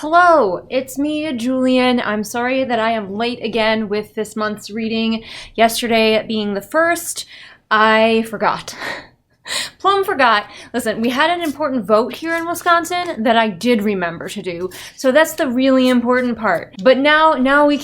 Hello, it's me, Julian. I'm sorry that I am late again with this month's reading. Yesterday being the first, I forgot. Plum forgot. Listen, we had an important vote here in Wisconsin that I did remember to do. So that's the really important part. But now I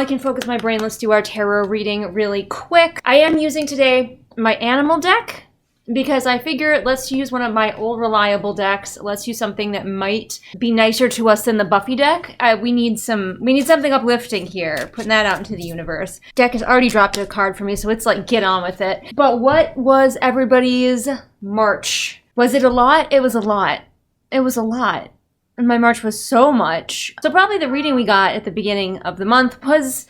can focus my brain. Let's do our tarot reading really quick. I am using today my animal deck, because I figure let's use one of my old reliable decks. Let's use something that might be nicer to us than the Buffy deck. We need something uplifting here. Putting that out into the universe. Deck has already dropped a card for me, so it's like, get on with it. But what was everybody's March? Was it a lot? It was a lot. It was a lot. And my March was so much. So probably the reading we got at the beginning of the month was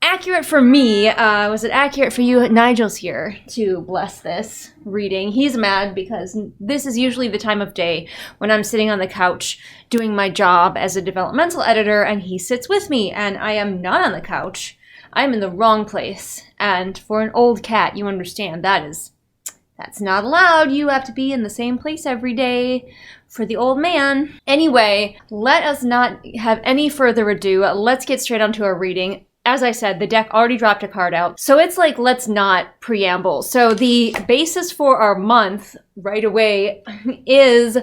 accurate for me. Was it accurate for you? Nigel's here to bless this reading. He's mad because this is usually the time of day when I'm sitting on the couch doing my job as a developmental editor, and he sits with me, and I am not on the couch. I'm in the wrong place. And for an old cat, you understand that's not allowed. You have to be in the same place every day for the old man. Anyway, let us not have any further ado. Let's get straight onto our reading. As I said, the deck already dropped a card out. So it's like, let's not preamble. So the basis for our month right away is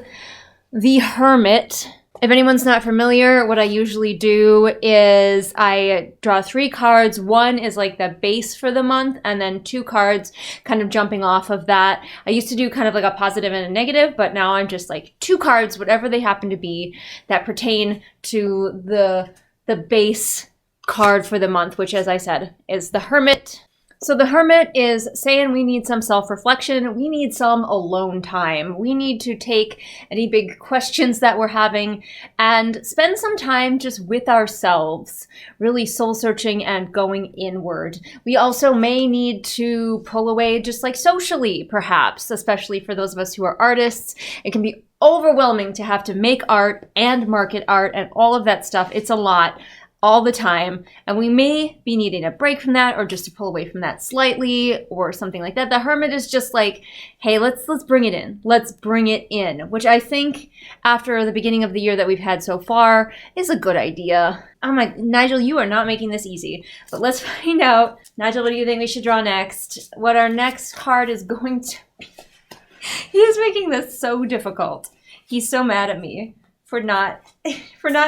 the Hermit. If anyone's not familiar, what I usually do is I draw 3 cards. One is like the base for the month, and then 2 cards kind of jumping off of that. I used to do kind of like a positive and a negative, but now I'm just like 2 cards, whatever they happen to be, that pertain to the base card for the month, which, as I said, is the Hermit. So the Hermit is saying we need some self-reflection. We need some alone time. We need to take any big questions that we're having and spend some time just with ourselves, really soul-searching and going inward. We also may need to pull away just like socially, perhaps, especially for those of us who are artists. It can be overwhelming to have to make art and market art and all of that stuff. It's a lot all the time, and we may be needing a break from that, or just to pull away from that slightly, or something like that. The Hermit is just like, hey, let's bring it in. Let's bring it in, which I think after the beginning of the year that we've had so far is a good idea. Oh my, Nigel, you are not making this easy. But let's find out. Nigel, what do you think we should draw next? What our next card is going to be. He's making this so difficult. He's so mad at me for not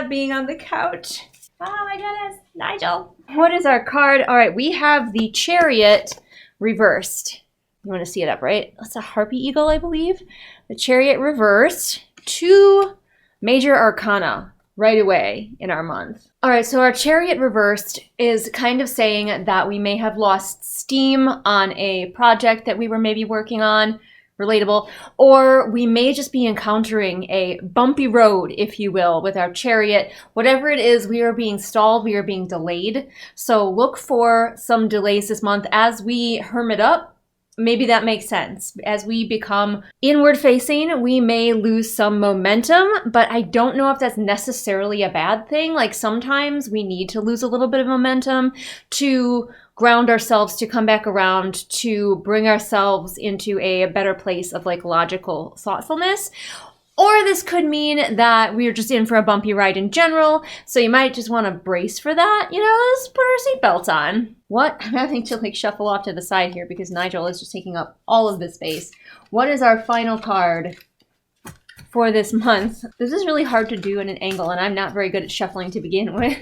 being on the couch. Oh my goodness, Nigel. What is our card? All right, we have the Chariot reversed. You want to see it up, right? That's a Harpy Eagle, I believe. The Chariot reversed. 2 major arcana right away in our month. All right, so our Chariot reversed is kind of saying that we may have lost steam on a project that we were maybe working on. Relatable, or we may just be encountering a bumpy road, if you will, with our chariot. Whatever it is, we are being stalled, we are being delayed. So look for some delays this month as we hermit up. Maybe that makes sense. As we become inward facing, we may lose some momentum, but I don't know if that's necessarily a bad thing. Like sometimes we need to lose a little bit of momentum to ground ourselves, to come back around, to bring ourselves into a better place of like logical thoughtfulness. Or this could mean that we're just in for a bumpy ride in general, so you might just want to brace for that. Let's put our seatbelts on. What? I'm having to like shuffle off to the side here because Nigel is just taking up all of this space. What is our final card for this month? This is really hard to do in an angle, and I'm not very good at shuffling to begin with.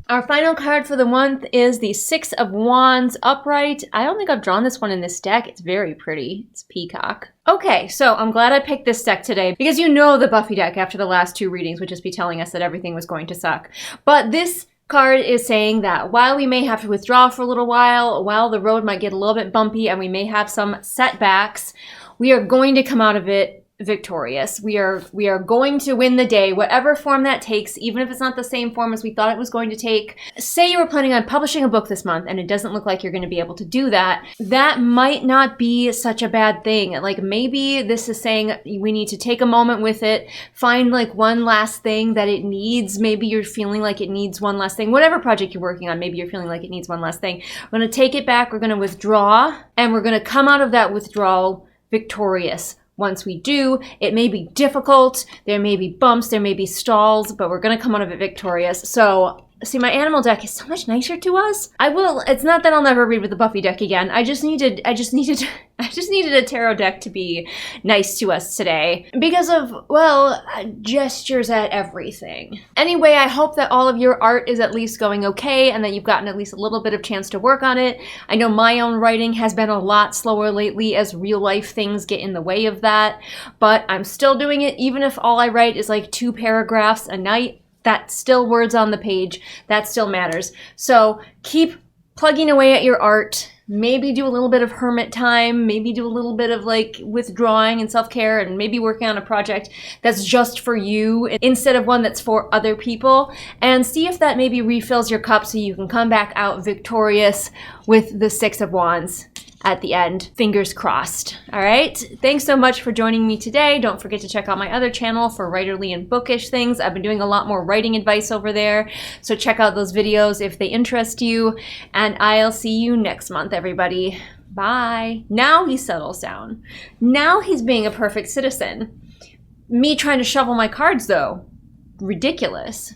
Our final card for the month is the 6 of Wands upright. I don't think I've drawn this one in this deck. It's very pretty. It's peacock. Okay, so I'm glad I picked this deck today because the Buffy deck after the last 2 readings would just be telling us that everything was going to suck. But this card is saying that while we may have to withdraw for a little while the road might get a little bit bumpy and we may have some setbacks, we are going to come out of it victorious. We are going to win the day, whatever form that takes, even if it's not the same form as we thought it was going to take. Say you were planning on publishing a book this month and it doesn't look like you're going to be able to do that. That might not be such a bad thing. Like maybe this is saying we need to take a moment with it, find like one last thing that it needs. Maybe you're feeling like it needs one last thing. Whatever project you're working on, maybe you're feeling like it needs one last thing. We're going to take it back. We're going to withdraw, and we're going to come out of that withdrawal victorious, once we do. It may be difficult, there may be bumps, there may be stalls, but we're gonna come out of it victorious. So, see, my animal deck is so much nicer to us. It's not that I'll never read with the Buffy deck again. I just needed a tarot deck to be nice to us today because of, well, gestures at everything. Anyway, I hope that all of your art is at least going okay and that you've gotten at least a little bit of chance to work on it. I know my own writing has been a lot slower lately as real life things get in the way of that, but I'm still doing it even if all I write is like 2 paragraphs a night. That's still words on the page. That still matters. So keep plugging away at your art. Maybe do a little bit of hermit time. Maybe do a little bit of like withdrawing and self-care, and maybe working on a project that's just for you instead of one that's for other people. And see if that maybe refills your cup so you can come back out victorious with the 6 of Wands at the end. Fingers crossed. All right. Thanks so much for joining me today. Don't forget to check out my other channel for writerly and bookish things. I've been doing a lot more writing advice over there. So check out those videos if they interest you. And I'll see you next month, everybody. Bye. Now he settles down. Now he's being a perfect citizen. Me trying to shovel my cards, though. Ridiculous.